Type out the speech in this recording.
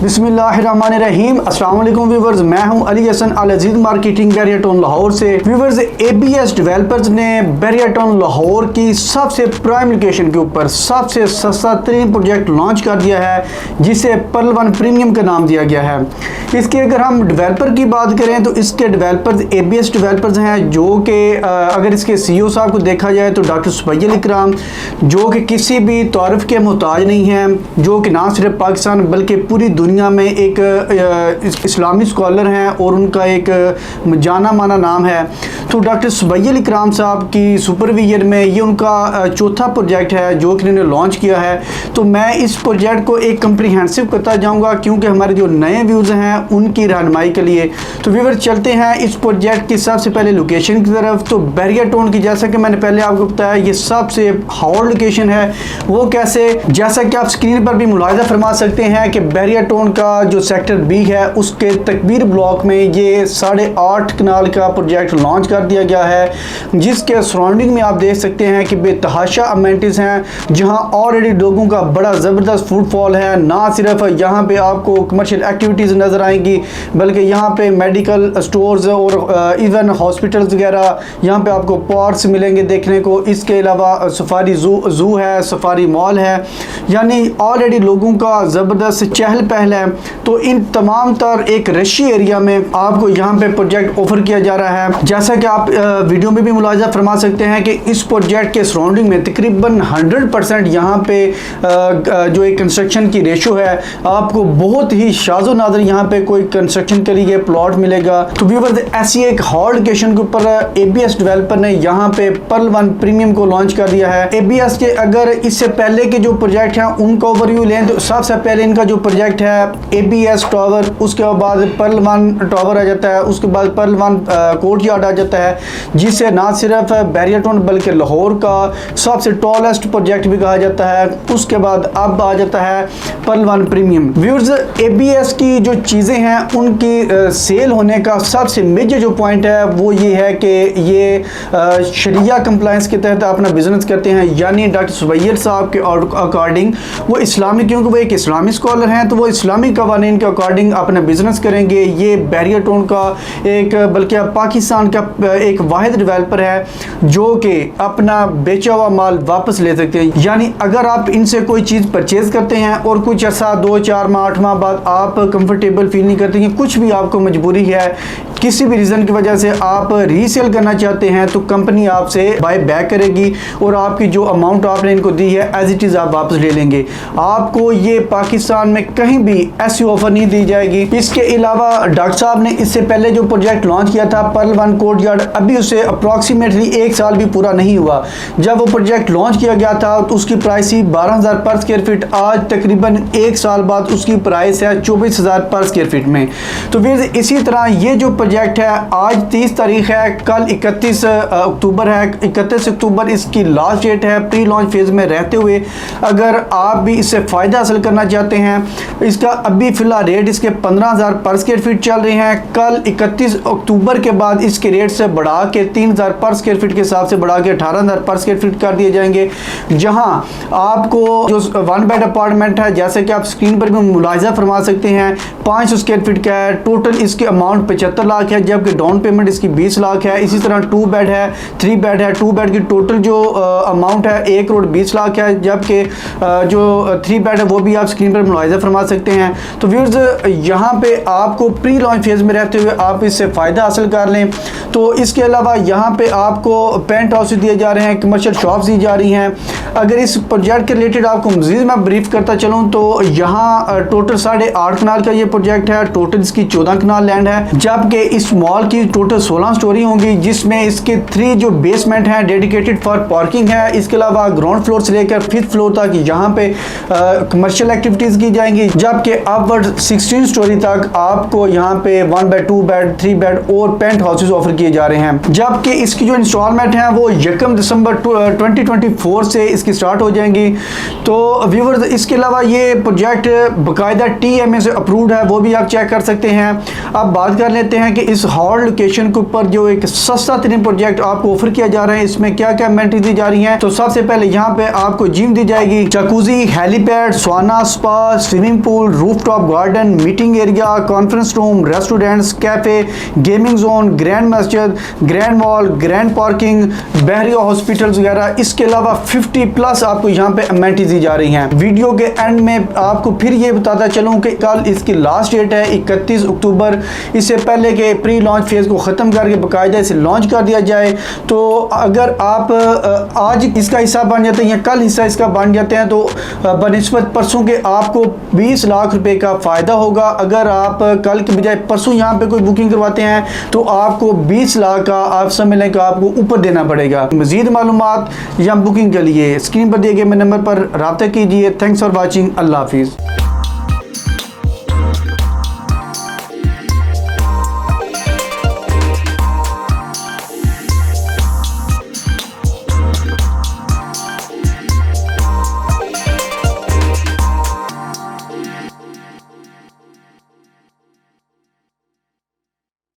बिस्मिल्लाहिर्रहमानिर्रहीम। अस्सलाम वालेकुम व्यूवर्स, मैं हूं अली हसन अल अजीज मार्केटिंग बैरियर टाउन लाहौर से। व्यूवर्स, एबीएस डेवलपर्स ने बैरियर टाउन लाहौर की सबसे प्राइम लोकेशन के ऊपर सबसे सस्ता तरीन प्रोजेक्ट लॉन्च कर दिया है, जिसे पर्ल वन प्रीमियम का नाम दिया गया है। इसके अगर हम डेवलपर की बात करें तो इसके डेवलपर्स एबीएस डेवलपर्स हैं, जो कि अगर इसके सीईओ साहब को देखा जाए तो डॉक्टर सुबैल इकराम, जो कि किसी भी तारीफ के मोहताज नहीं हैं, जो कि ना सिर्फ पाकिस्तान बल्कि पूरी दुनिया में एक इस्लामी स्कॉलर हैं और उनका एक जाना माना नाम है। तो डॉक्टर सुबैल इकराम साहब की सुपरविजन में ये उनका चौथा प्रोजेक्ट है जो कि इन्होंने लॉन्च किया है। तो मैं इस प्रोजेक्ट को एक कम्प्रीहेंसिव करता जाऊंगा, क्योंकि हमारे जो नए व्यूज़ हैं उनकी रहनुमाई के लिए। तो व्यूअर चलते हैं इस प्रोजेक्ट की सबसे पहले लोकेशन की तरफ। तो बैरियर टाउन की, जैसा कि मैंने पहले आपको बताया, ये सबसे हॉट लोकेशन है। वो कैसे, जैसा कि आप स्क्रीन पर भी मुलाहिजा फरमा सकते हैं कि बैरियर टाउन का जो सेक्टर बी है उसके तकबीर ब्लॉक में ये 8.5 कनाल का प्रोजेक्ट लॉन्च कर दिया गया है, जिसके सराउंडिंग में आप देख सकते हैं कि बेतहाशा अमेनिटीज हैं, जहां ऑलरेडी लोगों का बड़ा ज़बरदस्त फुटफॉल है। ना सिर्फ यहाँ पे आपको कमर्शियल एक्टिविटीज़ नज़र आएंगी, बल्कि यहाँ पे मेडिकल स्टोर्स और इवन हॉस्पिटल्स वगैरह, यहाँ पे आपको पार्क्स मिलेंगे देखने को। इसके अलावा सफारी जू है, सफारी मॉल है, यानी ऑलरेडी लोगों का ज़बरदस्त चहल पहल है। तो इन तमाम तर एक रशी एरिया में आपको यहाँ पे प्रोजेक्ट ऑफर किया जा रहा है। जैसा कि आप वीडियो में भी मुलाहिजा फरमा सकते हैं कि इस प्रोजेक्ट के सराउंडिंग में तकरीबन 100% यहाँ पे जो एक कंस्ट्रक्शन की रेशो है, आपको बहुत ही शाजो नादर यहाँ पे कोई कंस्ट्रक्शन के लिए प्लॉट मिलेगा। तो व्यूअर्स, ऐसी एक हॉट लोकेशन के ऊपर एबीएस डेवलपर ने यहाँ पे पर्ल वन प्रीमियम को लॉन्च कर दिया है। एबीएस के अगर इससे पहले के जो प्रोजेक्ट हैं उनका ओवरव्यू लें तो सबसे पहले इनका जो प्रोजेक्ट है एबीएस टावर, उसके बाद पर्ल वन टावर आ जाता है, उसके बाद पर्ल वन कोर्टयार्ड आ जाता है, जिसे ना सिर्फ बैरियर टाउन बल्कि लाहौर का सबसे टॉलेस्ट प्रोजेक्ट भी कहा जाता है। उसके बाद अब आ जाता है Perl one premium. Viewers, ABS की जो चीज़ें हैं उनकी सेल होने का सबसे मेजर जो पॉइंट है वो ये है कि ये शरिया कंप्लायंस के तहत अपना बिजनेस करते हैं। यानी डॉक्टर सुबैल साहब के अकॉर्डिंग वो इस्लामी, क्योंकि वो एक इस्लामी स्कॉलर हैं, तो वो इस्लामी कवानीन के अकॉर्डिंग अपना बिजनेस करेंगे। ये बैरियर टाउन का एक, बल्कि पाकिस्तान का एक वाहिद डेवलपर है जो कि अपना बेचा हुआ माल वापस ले सकते हैं। यानी अगर आप इनसे कोई चीज़ परचेज करते हैं और कुछ अर्सा 2, 4 माह, 8 माह बाद आप कंफर्टेबल फील नहीं करते हैं, कुछ भी आपको मजबूरी है, किसी भी रीज़न की वजह से आप रीसेल करना चाहते हैं, तो कंपनी आपसे बाय बैक करेगी और आपकी जो अमाउंट आपने इनको दी है एज इट इज़ आप वापस ले लेंगे। आपको ये पाकिस्तान में कहीं भी ऐसी ऑफर नहीं दी जाएगी। इसके अलावा डॉक्टर साहब ने इससे पहले जो प्रोजेक्ट लॉन्च किया था पर्ल वन कोर्टयार्ड, अभी उसे अप्रॉक्सीमेटली 1 साल भी पूरा नहीं हुआ। जब वो प्रोजेक्ट लॉन्च किया गया था तो उसकी प्राइस ही 12,000 पर स्क्वायर फीट। आज तकरीबन 1 साल बाद उसकी प्राइस है 24,000 पर स्क्वायर फीट में। तो फिर इसी तरह ये जो प्रोजेक्ट है, आज 30 तारीख है, कल 31 अक्टूबर है, 31 अक्टूबर इसकी लास्ट डेट है। प्री लॉन्च फेज में रहते हुए अगर आप भी इससे फ़ायदा हासिल करना चाहते हैं, इसका अभी फ़िलहाल रेट इसके 15,000 पर स्क्वायर फीट चल रहे हैं। कल 31 अक्टूबर के बाद इसके रेट से बढ़ा के 3,000 पर स्क्वायर फीट के हिसाब से बढ़ा के 18,000 पर स्क्वायर फीट कर दिए जाएंगे, जहां आपको जो 1 बेड अपार्टमेंट है, जैसे कि आप स्क्रीन पर भी मुलाहिजा फरमा सकते हैं, 500 स्क्वायर फीट का है। टोटल इसकी अमाउंट 75 लाख है, जबकि डाउन पेमेंट इसकी 20 लाख है। इसी तरह 2 बेड है, 3 बेड है। 2 बेड की टोटल जो अमाउंट है 1,20,00,000 है, जबकि जो 3 बेड है वो भी आप स्क्रीन पर मुलाहिजा फरमा सकते हैं। तो व्यूअर्स, यहाँ पे आपको प्री लॉन्च फेज में रहते हुए आप इससे फ़ायदा हासिल कर लें। तो इसके अलावा यहाँ पे आपको पेंट हाउस दिए जा रहे हैं, कमर्शियल शॉप्स दी जा रही हैं। अगर इस प्रोजेक्ट के रिलेटेड आपको मज़ीद मैं ब्रीफ करता चलूँ तो यहाँ टोटल 8.5 कनाल का ये प्रोजेक्ट है। टोटल इसकी 14 कनाल लैंड है, जबकि इस मॉल की टोटल 16 स्टोरी होंगी, जिसमें इसके 3 जो बेसमेंट हैं डेडिकेटेड फॉर पार्किंग है। इसके अलावा ग्राउंड फ्लोर से लेकर 5th फ्लोर तक यहाँ पे कमर्शियल एक्टिविटीज़ की जाएंगी, जबकि अपवर्ड 16 स्टोरी तक आपको यहाँ पे 1 बेड, 2 बेड, 3 बेड और पेंट हाउसेज ऑफर किए जा रहे हैं। जबकि इसकी जो इंस्टॉलमेंट है वो 1 दिसंबर 2024 से इसकी स्टार्ट हो जाएंगी। तो व्यूवर्स, इसके अलावा ये प्रोजेक्ट बाकायदा TMA से अप्रूव्ड है, वो भी आप चेक कर सकते हैं। अब बात कर लेते हैं कि इस हॉट लोकेशन के ऊपर जो एक सस्ता तरीन प्रोजेक्ट आपको ऑफर किया जा रहा है, इसमें क्या क्या अमेनिटीज दी जा रही हैं। तो सबसे पहले यहाँ पे आपको जिम दी जाएगी, jacuzzi, helipad, sauna, spa, swimming pool, rooftop garden, meeting area, conference room, restaurants, cafe, gaming zone, grand मस्जिद, grand mall, grand parking, Bahria hospitals वगैरह। इसके अलावा 50 प्लस आपको यहाँ पे अमेनिटीज दी जा रही हैं। वीडियो के एंड में आपको फिर ये बताता चलूँ कि कल इसकी लास्ट डेट है 31 अक्टूबर। इससे पहले के प्री लॉन्च फेज को ख़त्म करके बाकायदा इसे लॉन्च कर दिया जाए। तो अगर आप आज इसका हिस्सा बन जाते हैं या कल हिस्सा इसका बन जाते हैं तो बनिस्बत परसों के आपको 20 लाख रुपए का फ़ायदा होगा। अगर आप कल के बजाय परसों यहाँ पे कोई बुकिंग करवाते हैं तो आपको 20 लाख का आप समझ लें कि आपको ऊपर देना पड़ेगा। मज़ीद मालूमात या बुकिंग के लिए स्क्रीन पर दिए गए नंबर पर रब्ता कीजिए। Thanks for watching. अल्लाह हाफिज़।